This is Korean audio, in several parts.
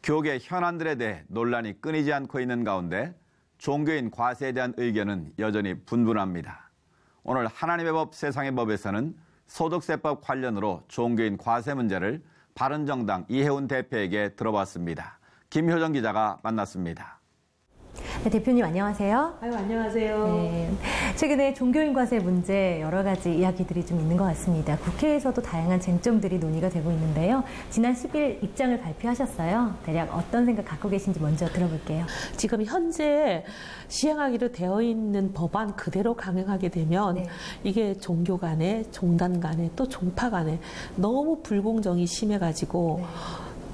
교계 현안들에 대해 논란이 끊이지 않고 있는 가운데 종교인 과세에 대한 의견은 여전히 분분합니다. 오늘 하나님의 법 세상의 법에서는 소득세법 관련으로 종교인 과세 문제를 바른정당 이혜훈 대표에게 들어봤습니다. 김효정 기자가 만났습니다. 네, 대표님 안녕하세요. 아유, 안녕하세요. 네, 최근에 종교인 과세 문제 여러 가지 이야기들이 좀 있는 것 같습니다. 국회에서도 다양한 쟁점들이 논의가 되고 있는데요. 지난 10일 입장을 발표하셨어요. 대략 어떤 생각 갖고 계신지 먼저 들어볼게요. 지금 현재 시행하기로 되어 있는 법안 그대로 강행하게 되면 네. 이게 종교 간에, 종단 간에, 또 종파 간에 너무 불공정이 심해가지고 네.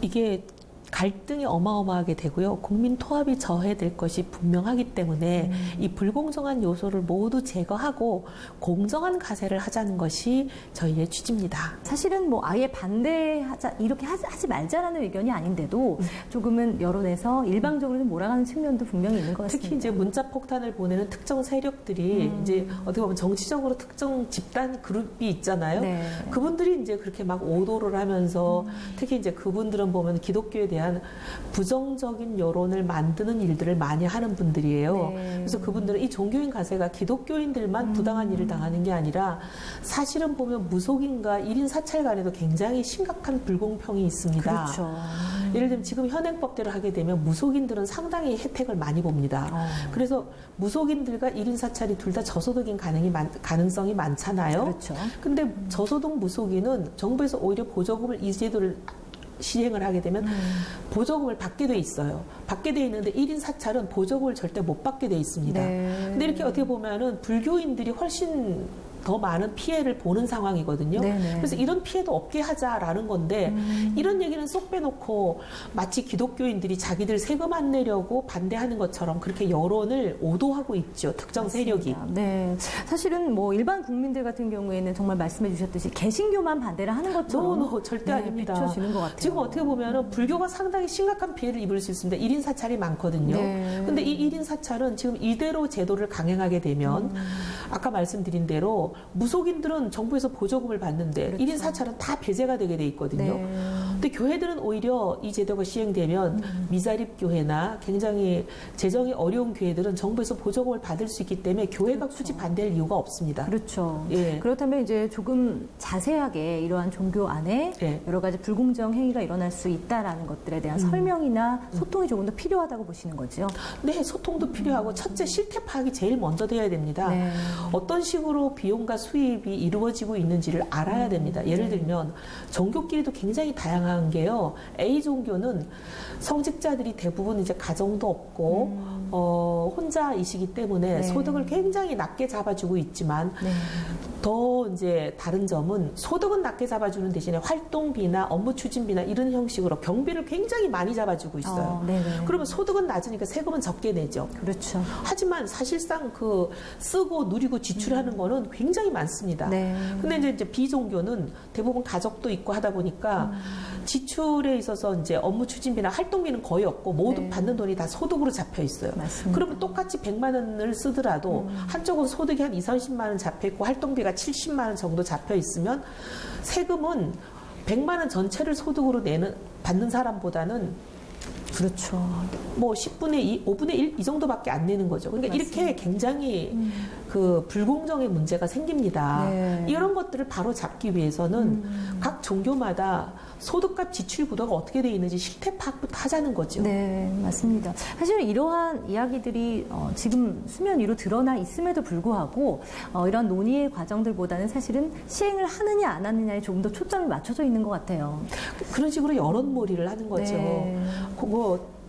이게 갈등이 어마어마하게 되고요. 국민 통합이 저해될 것이 분명하기 때문에 이 불공정한 요소를 모두 제거하고 공정한 과세를 하자는 것이 저희의 취지입니다. 사실은 뭐 아예 반대하자 이렇게 하지 말자라는 의견이 아닌데도 조금은 여론에서 일방적으로 좀 몰아가는 측면도 분명히 있는 것 같습니다. 특히 이제 문자 폭탄을 보내는 특정 세력들이 이제 어떻게 보면 정치적으로 특정 집단 그룹이 있잖아요. 네. 그분들이 이제 그렇게 막 오도를 하면서 특히 이제 그분들은 보면 기독교에 대한 부정적인 여론을 만드는 일들을 많이 하는 분들이에요. 네. 그래서 그분들은 이 종교인 과세가 기독교인들만 부당한 일을 당하는 게 아니라 사실은 보면 무속인과 1인 사찰 간에도 굉장히 심각한 불공평이 있습니다. 그렇죠. 예를 들면 지금 현행법대로 하게 되면 무속인들은 상당히 혜택을 많이 봅니다. 그래서 무속인들과 1인 사찰이 둘 다 저소득인 가능성이 많잖아요. 그렇죠. 근데 저소득 무속인은 정부에서 오히려 보조금을 이 제도를 시행을 하게 되면 보조금을 받게 돼 있어요. 받게 돼 있는데 1인 사찰은 보조금을 절대 못 받게 돼 있습니다. 네. 근데 이렇게 어떻게 보면은 불교인들이 훨씬 더 많은 피해를 보는 상황이거든요. 네네. 그래서 이런 피해도 없게 하자라는 건데 이런 얘기는 쏙 빼놓고 마치 기독교인들이 자기들 세금 안 내려고 반대하는 것처럼 그렇게 여론을 오도하고 있죠. 특정 세력이. 맞습니다. 네, 사실은 뭐 일반 국민들 같은 경우에는 정말 말씀해 주셨듯이 개신교만 반대를 하는 것처럼 절대 아닙니다. 비춰지는 것 같아요. 지금 어떻게 보면은 불교가 상당히 심각한 피해를 입을 수 있습니다. 1인 사찰이 많거든요. 네. 근데 이 1인 사찰은 지금 이대로 제도를 강행하게 되면 아까 말씀드린 대로 무속인들은 정부에서 보조금을 받는데 그렇죠. 1인 사찰은 다 배제가 되게 돼 있거든요. 네. 근데 교회들은 오히려 이 제도가 시행되면 미자립 교회나 굉장히 재정이 어려운 교회들은 정부에서 보조금을 받을 수 있기 때문에 교회가 그렇죠. 굳이 반대할 이유가 없습니다. 그렇죠. 예. 그렇다면 이제 조금 자세하게 이러한 종교 안에 예. 여러 가지 불공정 행위가 일어날 수 있다라는 것들에 대한 설명이나 소통이 조금 더 필요하다고 보시는 거죠? 네, 소통도 필요하고 첫째 실태 파악이 제일 먼저 돼야 됩니다. 네. 어떤 식으로 비용과 수입이 이루어지고 있는지를 알아야 됩니다. 예를 들면 종교끼리도 굉장히 다양한 게요. A 종교는 성직자들이 대부분 이제 가정도 없고 혼자이시기 때문에 네. 소득을 굉장히 낮게 잡아주고 있지만 네. 더 이제 다른 점은 소득은 낮게 잡아주는 대신에 활동비나 업무 추진비나 이런 형식으로 경비를 굉장히 많이 잡아주고 있어요. 네네. 그러면 소득은 낮으니까 세금은 적게 내죠. 그렇죠. 하지만 사실상 그 쓰고 누리고 지출하는 거는 굉장히 많습니다. 네. 근데 이제 비종교는 대부분 가족도 있고 하다 보니까 지출에 있어서 이제 업무 추진비나 활동비는 거의 없고 모두 네. 받는 돈이 다 소득으로 잡혀 있어요. 맞습니다. 그러면 똑같이 100만 원을 쓰더라도 한쪽은 소득이 한 20, 30만 원 잡혀 있고 활동비가 70만 원 정도 잡혀 있으면 세금은 100만 원 전체를 소득으로 받는 사람보다는 그렇죠. 뭐 10분의 2, 5분의 1 이 정도밖에 안 내는 거죠. 그러니까 맞습니다. 이렇게 굉장히 그 불공정의 문제가 생깁니다. 네. 이런 것들을 바로 잡기 위해서는 각 종교마다 소득과 지출 구도가 어떻게 되어 있는지 실태 파악부터 하자는 거죠. 네, 맞습니다. 사실 이러한 이야기들이 지금 수면 위로 드러나 있음에도 불구하고 이런 논의의 과정들보다는 사실은 시행을 하느냐 안 하느냐에 조금 더 초점이 맞춰져 있는 것 같아요. 그런 식으로 여론몰이를 하는 거죠. 네. 뭐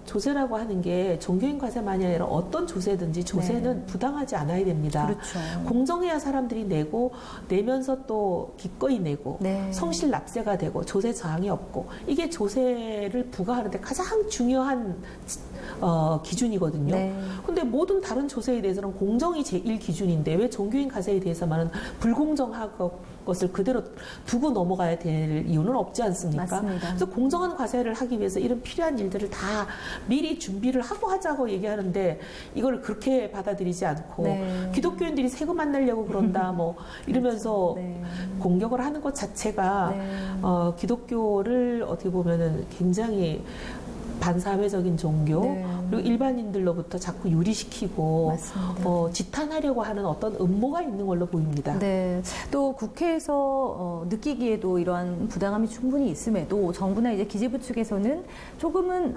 조세라고 하는 게 종교인 과세만이 아니라 어떤 조세든지 조세는 네. 부당하지 않아야 됩니다. 그렇죠. 공정해야 사람들이 내고 내면서 또 기꺼이 내고 네. 성실 납세가 되고 조세 저항이 없고 이게 조세를 부과하는데 가장 중요한 기준이거든요. 네. 근데 모든 다른 조세에 대해서는 공정이 제1 기준인데 왜 종교인 과세에 대해서만은 불공정하고 것을 그대로 두고 넘어가야 될 이유는 없지 않습니까? 맞습니다. 그래서 공정한 과세를 하기 위해서 이런 필요한 일들을 다 미리 준비를 하고 하자고 얘기하는데 이걸 그렇게 받아들이지 않고 네. 기독교인들이 세금 안 내려고 그런다 뭐 이러면서 네. 공격을 하는 것 자체가 네. 기독교를 어떻게 보면은 굉장히 반사회적인 종교, 네. 그리고 일반인들로부터 자꾸 유리시키고 지탄하려고 하는 어떤 음모가 있는 걸로 보입니다. 네. 또 국회에서 느끼기에도 이러한 부당함이 충분히 있음에도 정부나 이제 기재부 측에서는 조금은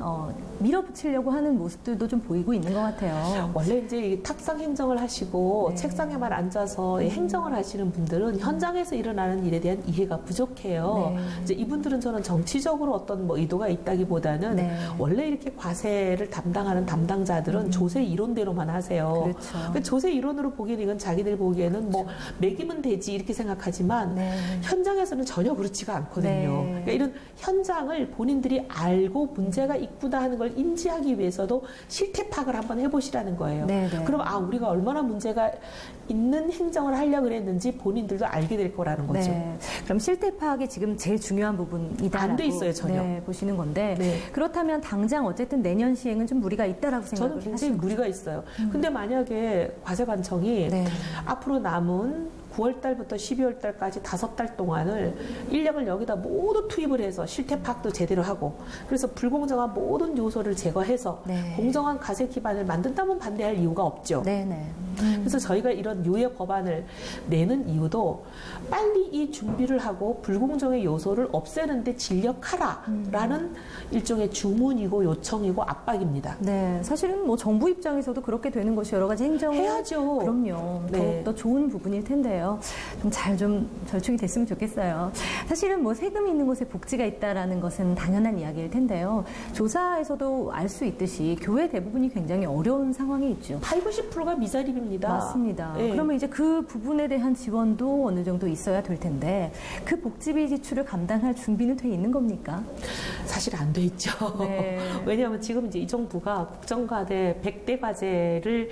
밀어붙이려고 하는 모습들도 좀 보이고 있는 것 같아요. 원래 이제 탁상 행정을 하시고 네. 책상에만 앉아서 행정을 하시는 분들은 현장에서 일어나는 일에 대한 이해가 부족해요. 네. 이제 이분들은 저는 정치적으로 어떤 뭐 의도가 있다기보다는 네. 원래 이렇게 과세를 담당하는 담당자들은 조세 이론대로만 하세요. 그렇죠. 그러니까 조세 이론으로 보기에는 이건 자기들 보기에는 뭐 매기면 되지 이렇게 생각하지만 네. 현장에서는 전혀 그렇지가 않거든요. 네. 그러니까 이런 현장을 본인들이 알고 문제가 있구나 하는 걸 인지하기 위해서도 실태 파악을 한번 해보시라는 거예요. 네, 네. 그럼 우리가 얼마나 문제가 있는 행정을 하려고 그랬는지 본인들도 알게 될 거라는 거죠. 네. 그럼 실태 파악이 지금 제일 중요한 부분이다라고 안 돼 있어요, 전혀. 네, 보시는 건데 네. 그렇다면 당장 어쨌든 내년 시행은 좀 무리가 있다라고 저는 생각을 굉장히 하시는 거죠? 무리가 있어요. 근데 만약에 과세관청이 네. 앞으로 남은 9월 달부터 12월 달까지 5달 동안을 인력을 여기다 모두 투입을 해서 실태 파악도 제대로 하고 그래서 불공정한 모든 요소를 제거해서 네. 공정한 과세 기반을 만든다면 반대할 이유가 없죠. 네네. 그래서 저희가 이런 유예 법안을 내는 이유도 빨리 이 준비를 하고 불공정의 요소를 없애는데 진력하라라는 일종의 주문이고 요청이고 압박입니다. 네, 사실은 뭐 정부 입장에서도 그렇게 되는 것이 여러 가지 행정을 해야죠. 그럼요. 네. 더욱더 좋은 부분일 텐데요. 좀 잘 좀 절충이 됐으면 좋겠어요. 사실은 뭐 세금이 있는 곳에 복지가 있다라는 것은 당연한 이야기일 텐데요. 조사에서도 알 수 있듯이 교회 대부분이 굉장히 어려운 상황에 있죠. 80, 90%가 미자립입니다. 맞습니다. 네. 그러면 이제 그 부분에 대한 지원도 어느 정도 있어야 될 텐데 그 복지비 지출을 감당할 준비는 돼 있는 겁니까? 사실 안 돼 있죠. 네. 왜냐하면 지금 이제 이 정부가 국정과제 100대 과제를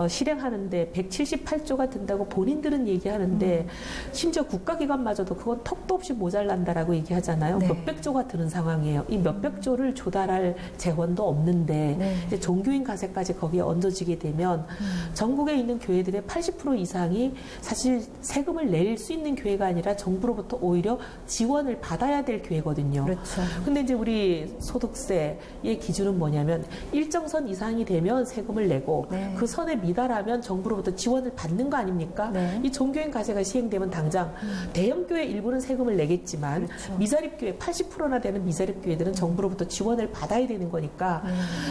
실행하는데 178조가 든다고 본인들은 얘기하는데 심지어 국가기관마저도 그건 턱도 없이 모자란다라고 얘기하잖아요. 네. 몇백 조가 드는 상황이에요. 이 몇백 조를 조달할 재원도 없는데 네. 이제 종교인 과세까지 거기에 얹어지게 되면 전국에 있는 교회들의 80% 이상이 사실 세금을 낼 수 있는 교회가 아니라 정부로부터 오히려 지원을 받아야 될 교회거든요. 그렇죠. 근데 이제 우리 소득세의 기준은 뭐냐면 일정 선 이상이 되면 세금을 내고 네. 그 선에 미달하면 정부로부터 지원을 받는 거 아닙니까? 네. 이 종교인 과세가 시행되면 당장 대형 교회 일부는 세금을 내겠지만 그렇죠. 미자립 교회 80%나 되는 미자립 교회들은 정부로부터 지원을 받아야 되는 거니까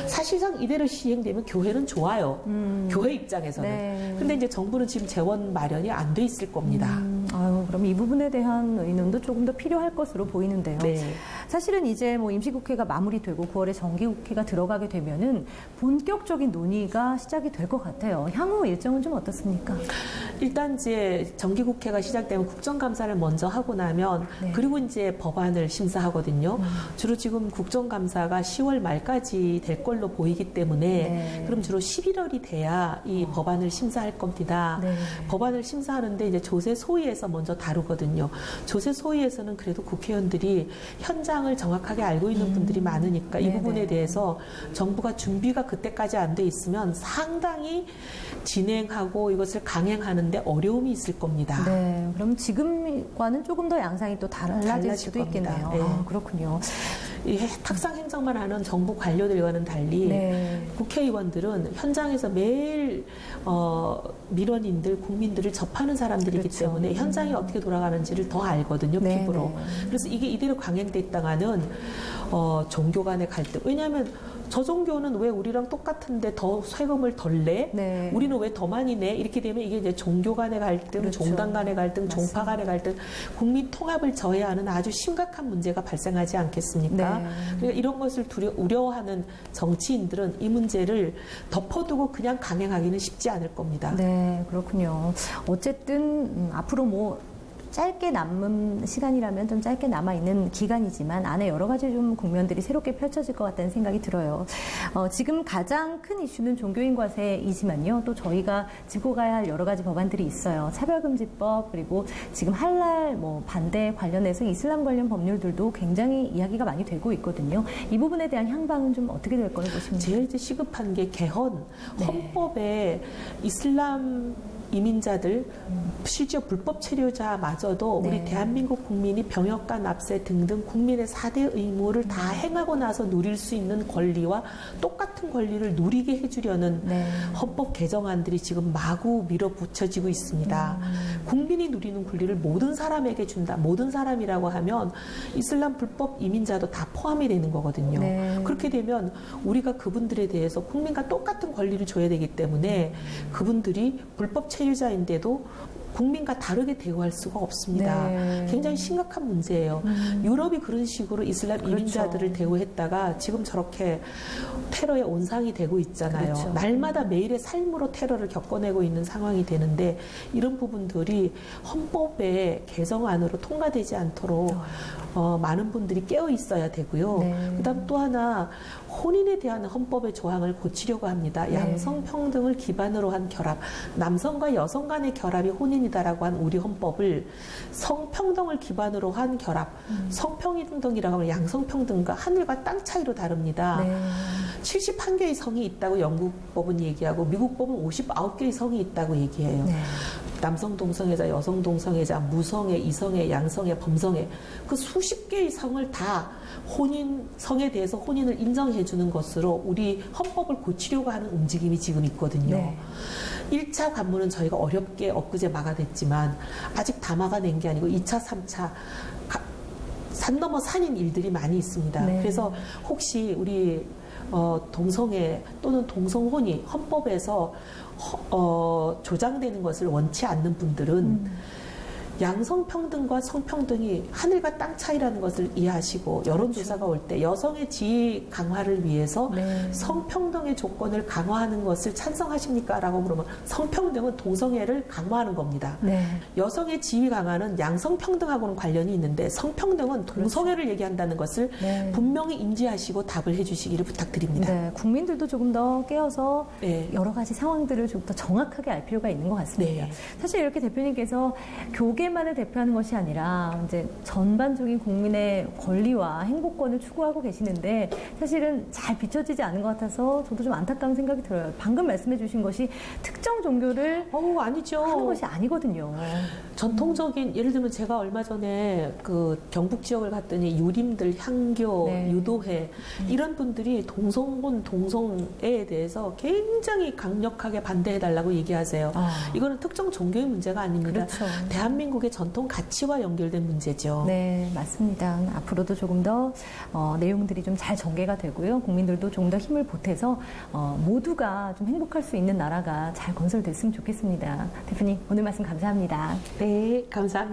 사실상 이대로 시행되면 교회는 좋아요. 교회 입장에서는. 네. 근데 이제 정부는 지금 재원 마련이 안 돼 있을 겁니다. 아유, 그럼 이 부분에 대한 의논도 조금 더 필요할 것으로 보이는데요. 네. 사실은 이제 뭐 임시국회가 마무리되고 9월에 정기국회가 들어가게 되면은 본격적인 논의가 시작이 될 것 같아요. 향후 일정은 좀 어떻습니까? 일단 이제 정기국회가 시작되면 국정감사를 먼저 하고 나면 네. 그리고 이제 법안을 심사하거든요. 주로 지금 국정감사가 10월 말까지 될 걸로 보이기 때문에 네. 그럼 주로 11월이 돼야 이 법안을 심사할 겁니다. 네. 법안을 심사하는데 이제 조세 소위에서 먼저 다루거든요. 조세 소위에서는 그래도 국회의원들이 현장을 정확하게 알고 있는 분들이 많으니까 이 네네. 부분에 대해서 정부가 준비가 그때까지 안 돼 있으면 상당히 진행하고 이것을 강행하는데 어려움이 있을 겁니다. 네, 그럼 지금과는 조금 더 양상이 또 달라질 수도 겁니다. 있겠네요. 네. 아, 그렇군요. 이 탁상 행정만 하는 정부 관료들과는 달리 네. 국회의원들은 현장에서 매일 민원인들, 국민들을 접하는 사람들이기 그렇죠. 때문에 현장이 어떻게 돌아가는지를 더 알거든요, 네, 피부로. 네. 그래서 이게 이대로 강행돼 있다가는 종교 간의 갈등. 왜냐하면 저 종교는 왜 우리랑 똑같은데 더 세금을 덜 내? 네. 우리는 왜 더 많이 내? 이렇게 되면 이게 이제 종교 간의 갈등, 그렇죠. 종단 간의 갈등, 맞습니다. 종파 간의 갈등, 국민 통합을 저해하는 아주 심각한 문제가 발생하지 않겠습니까? 네. 그러니까 이런 것을 우려하는 정치인들은 이 문제를 덮어두고 그냥 강행하기는 쉽지 않을 겁니다. 네, 그렇군요. 어쨌든 앞으로 뭐 짧게 남은 시간이라면 좀 짧게 남아있는 기간이지만 안에 여러 가지 좀 국면들이 새롭게 펼쳐질 것 같다는 생각이 들어요. 지금 가장 큰 이슈는 종교인 과세이지만요. 또 저희가 짚고 가야 할 여러 가지 법안들이 있어요. 차별금지법 그리고 지금 할랄 뭐 반대 관련해서 이슬람 관련 법률들도 굉장히 이야기가 많이 되고 있거든요. 이 부분에 대한 향방은 좀 어떻게 될 거라고 보십니까? 제일 이제 시급한 게 개헌. 네. 헌법에 이슬람 이민자들, 심지어 불법 체류자마저도 우리 대한민국 국민이 병역과 납세 등등 국민의 4대 의무를 다 행하고 나서 누릴 수 있는 권리와 똑같은 권리를 누리게 해주려는 헌법 개정안들이 지금 마구 밀어붙여지고 있습니다. 국민이 누리는 권리를 모든 사람에게 준다. 모든 사람이라고 하면 이슬람 불법 이민자도 다 포함이 되는 거거든요. 그렇게 되면 우리가 그분들에 대해서 국민과 똑같은 권리를 줘야 되기 때문에 그분들이 불법 체류자인데도 국민과 다르게 대우할 수가 없습니다. 굉장히 심각한 문제예요. 유럽이 그런 식으로 이슬람 이민자들을 대우했다가 지금 저렇게 테러의 온상이 되고 있잖아요. 날마다 매일의 삶으로 테러를 겪어내고 있는 상황이 되는데 이런 부분들이 헌법의 개정안으로 통과되지 않도록 많은 분들이 깨어 있어야 되고요. 그다음 또 하나 혼인에 대한 헌법의 조항을 고치려고 합니다. 양성평등을 기반으로 한 결합, 남성과 여성 간의 결합이 혼인이다라고 한 우리 헌법을 성평등을 기반으로 한 결합, 성평등이라고 하면 양성평등과 하늘과 땅 차이로 다릅니다. 71개의 성이 있다고 영국법은 얘기하고 미국법은 59개의 성이 있다고 얘기해요. 남성 동성애자, 여성 동성애자, 무성애, 이성애, 양성애, 범성애 그 수십 개의 성을 다 혼인, 성에 대해서 혼인을 인정해 주는 것으로 우리 헌법을 고치려고 하는 움직임이 지금 있거든요. 1차 관문은 저희가 어렵게 엊그제 막아냈지만 아직 다 막아낸 게 아니고 2차, 3차 산 넘어 산인 일들이 많이 있습니다. 그래서 혹시 우리 동성애 또는 동성혼이 헌법에서 조장되는 것을 원치 않는 분들은 양성평등과 성평등이 하늘과 땅 차이라는 것을 이해하시고 여론조사가 올 때 여성의 지위 강화를 위해서 성평등의 조건을 강화하는 것을 찬성하십니까? 라고 물으면 성평등은 동성애를 강화하는 겁니다. 여성의 지위 강화는 양성평등하고는 관련이 있는데 성평등은 동성애를 얘기한다는 것을 분명히 인지하시고 답을 해주시기를 부탁드립니다. 국민들도 조금 더 깨어서 여러 가지 상황들을 좀 더 정확하게 알 필요가 있는 것 같습니다. 사실 이렇게 대표님께서 교계만을 대표하는 것이 아니라 이제 전반적인 국민의 권리와 행복권을 추구하고 계시는데 사실은 잘 비춰지지 않은 것 같아서 저도 좀 안타까운 생각이 들어요. 방금 말씀해 주신 것이 특정 종교를 아니죠. 하는 것이 아니거든요. 전통적인 예를 들면 제가 얼마 전에 그 경북 지역을 갔더니 유림들, 향교, 유도회 이런 분들이 동성혼, 동성애에 대해서 굉장히 강력하게 반대해달라고 얘기하세요. 이거는 특정 종교의 문제가 아닙니다. 대한민국의 전통 가치와 연결된 문제죠. 네, 맞습니다. 앞으로도 조금 더 내용들이 좀 잘 전개가 되고요. 국민들도 조금 더 힘을 보태서 모두가 좀 행복할 수 있는 나라가 잘 건설됐으면 좋겠습니다. 대표님, 오늘 말씀 감사합니다. 네, 감사합니다.